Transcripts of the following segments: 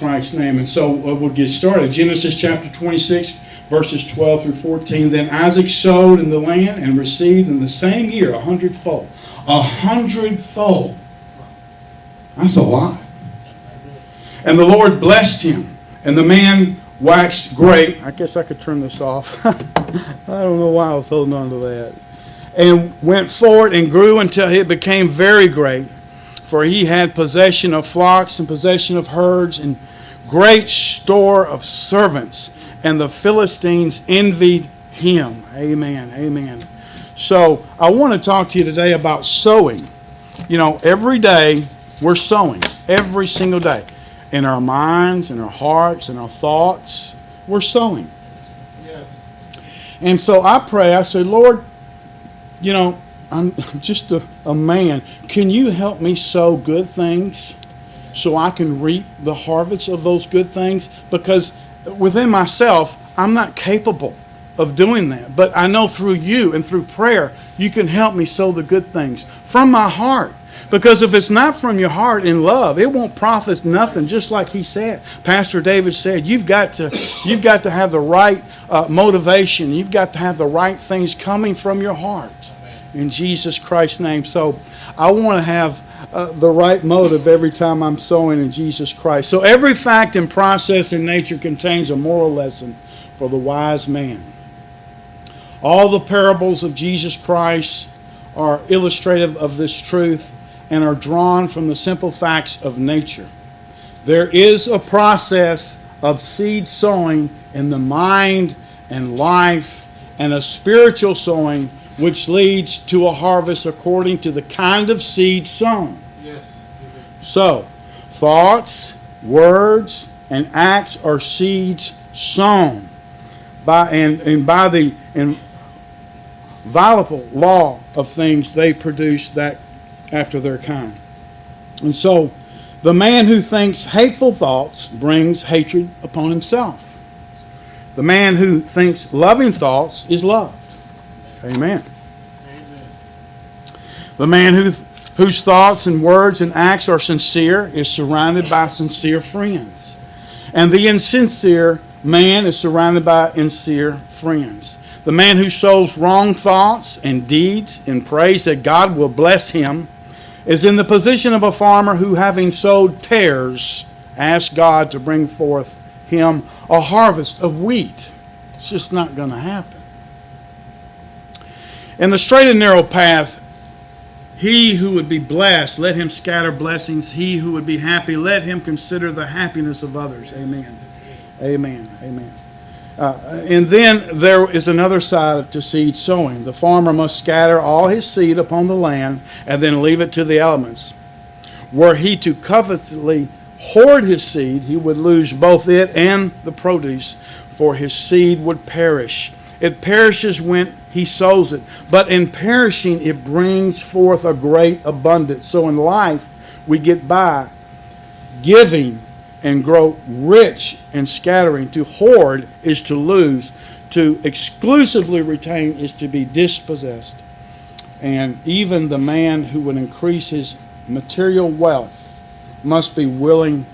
Christ's name. And so we'll get started. Genesis chapter 26, verses 12 through 14. Then Isaac sowed in the land and received in the same year 100-fold. 100-fold. That's a lot. And the Lord blessed him, and the man waxed great. I guess I could turn this off. I don't know why I was holding on to that. And went forward and grew until it became very great. For he had possession of flocks and possession of herds and great store of servants. And the Philistines envied him. Amen. Amen. So I want to talk to you today about sowing. You know, every day we're sowing. Every single day. In our minds, in our hearts, in our thoughts, we're sowing. Yes. And so I pray, I say, Lord, you know, I'm just a man. Can you help me sow good things so I can reap the harvest of those good things? Because within myself, I'm not capable of doing that. But I know through you and through prayer, you can help me sow the good things from my heart. Because if it's not from your heart in love, it won't profit nothing. Just like he said, Pastor David said, you've got to have the right motivation. You've got to have the right things coming from your heart. In Jesus Christ's name. So I want to have the right motive every time I'm sowing in Jesus Christ. So every fact and process in nature contains a moral lesson for the wise man. All the parables of Jesus Christ are illustrative of this truth and are drawn from the simple facts of nature. There is a process of seed sowing in the mind and life, and a spiritual sowing which leads to a harvest according to the kind of seed sown. Yes. So, thoughts, words, and acts are seeds sown. By the inviolable law of things, they produce that after their kind. And so, the man who thinks hateful thoughts brings hatred upon himself. The man who thinks loving thoughts is loved. Amen. The man whose thoughts and words and acts are sincere is surrounded by sincere friends. And the insincere man is surrounded by insincere friends. The man who sows wrong thoughts and deeds and prays that God will bless him is in the position of a farmer who, having sowed tares, asks God to bring forth him a harvest of wheat. It's just not going to happen. In the straight and narrow path, he who would be blessed, let him scatter blessings. He who would be happy, let him consider the happiness of others. Amen. Amen. Amen. And then there is another side to seed sowing. The farmer must scatter all his seed upon the land and then leave it to the elements. Were he to covetously hoard his seed, he would lose both it and the produce, for his seed would perish. It perishes when he sows it, but in perishing it brings forth a great abundance. So in life we get by giving and grow rich in scattering. To hoard is to lose. To exclusively retain is to be dispossessed. And even the man who would increase his material wealth must be willing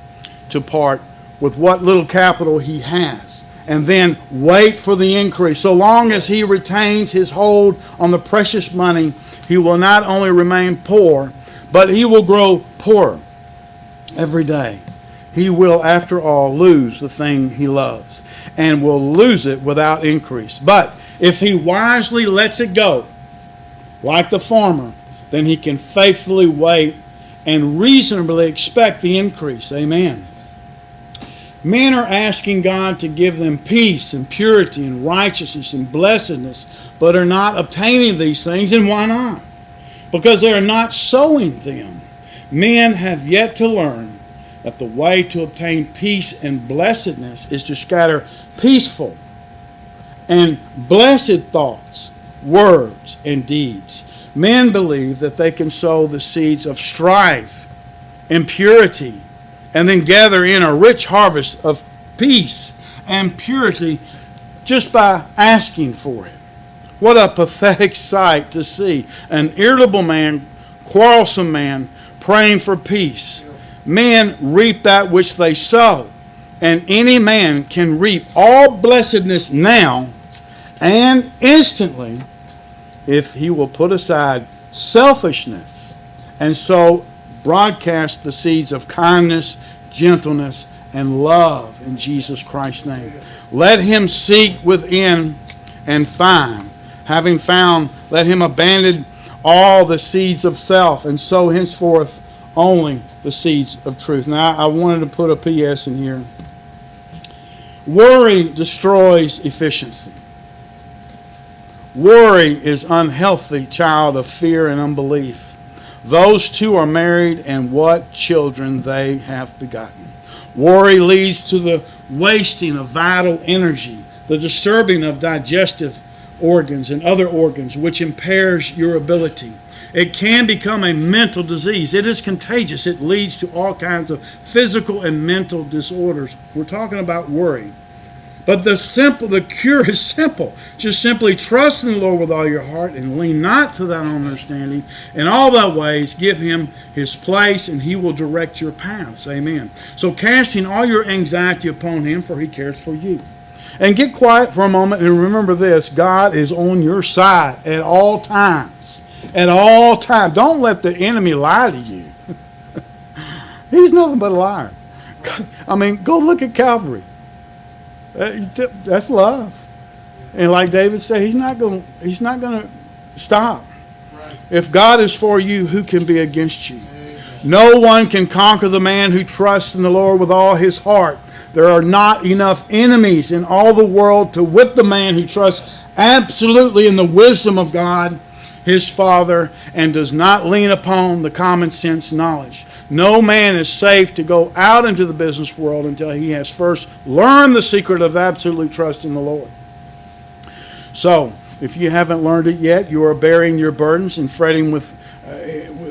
to part with what little capital he has, and then wait for the increase. So long as he retains his hold on the precious money, he will not only remain poor, but he will grow poorer every day. He will, after all, lose the thing he loves, and will lose it without increase. But if he wisely lets it go, like the farmer, then he can faithfully wait and reasonably expect the increase. Amen. Men are asking God to give them peace and purity and righteousness and blessedness, but are not obtaining these things. And why not? Because they are not sowing them. Men have yet to learn that the way to obtain peace and blessedness is to scatter peaceful and blessed thoughts, words, and deeds. Men believe that they can sow the seeds of strife, impurity, and then gather in a rich harvest of peace and purity just by asking for it. What a pathetic sight to see an irritable man, quarrelsome man, praying for peace. Men reap that which they sow. And any man can reap all blessedness now and instantly if he will put aside selfishness and so broadcast the seeds of kindness, gentleness, and love in Jesus Christ's name. Let him seek within and find. Having found, let him abandon all the seeds of self and sow henceforth only the seeds of truth. Now, I wanted to put a P.S. in here. Worry destroys efficiency. Worry is unhealthy child of fear and unbelief. Those two are married, and what children they have begotten. Worry leads to the wasting of vital energy, the disturbing of digestive organs and other organs, which impairs your ability. It can become a mental disease. It is contagious. It leads to all kinds of physical and mental disorders. We're talking about worry. But the cure is simple. Just simply trust in the Lord with all your heart and lean not to thine own understanding. In all thy ways give him his place, and he will direct your paths. Amen. So casting all your anxiety upon him, for he cares for you. And get quiet for a moment and remember this: God is on your side at all times. At all times. Don't let the enemy lie to you. He's nothing but a liar. I mean, go look at Calvary. That's love. And like David said, he's not going to stop. Right. If God is for you, who can be against you? Amen. No one can conquer the man who trusts in the Lord with all his heart. There are not enough enemies in all the world to whip the man who trusts absolutely in the wisdom of God, his Father, and does not lean upon the common sense knowledge. No man is safe to go out into the business world until he has first learned the secret of absolute trust in the Lord. So, if you haven't learned it yet, you are bearing your burdens and fretting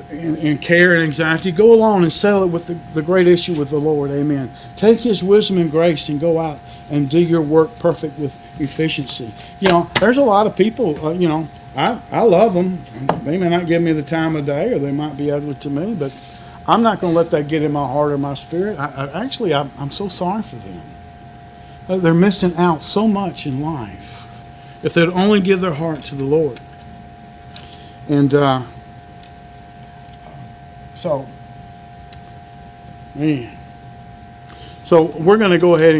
in care and anxiety. Go along and settle it with the great issue with the Lord. Amen. Take his wisdom and grace and go out and do your work perfect with efficiency. You know, there's a lot of people, I love them. They may not give me the time of day, or they might be ugly to me, but I'm not going to let that get in my heart or my spirit. I'm so sorry for them. They're missing out so much in life if they'd only give their heart to the Lord. And so we're going to go ahead and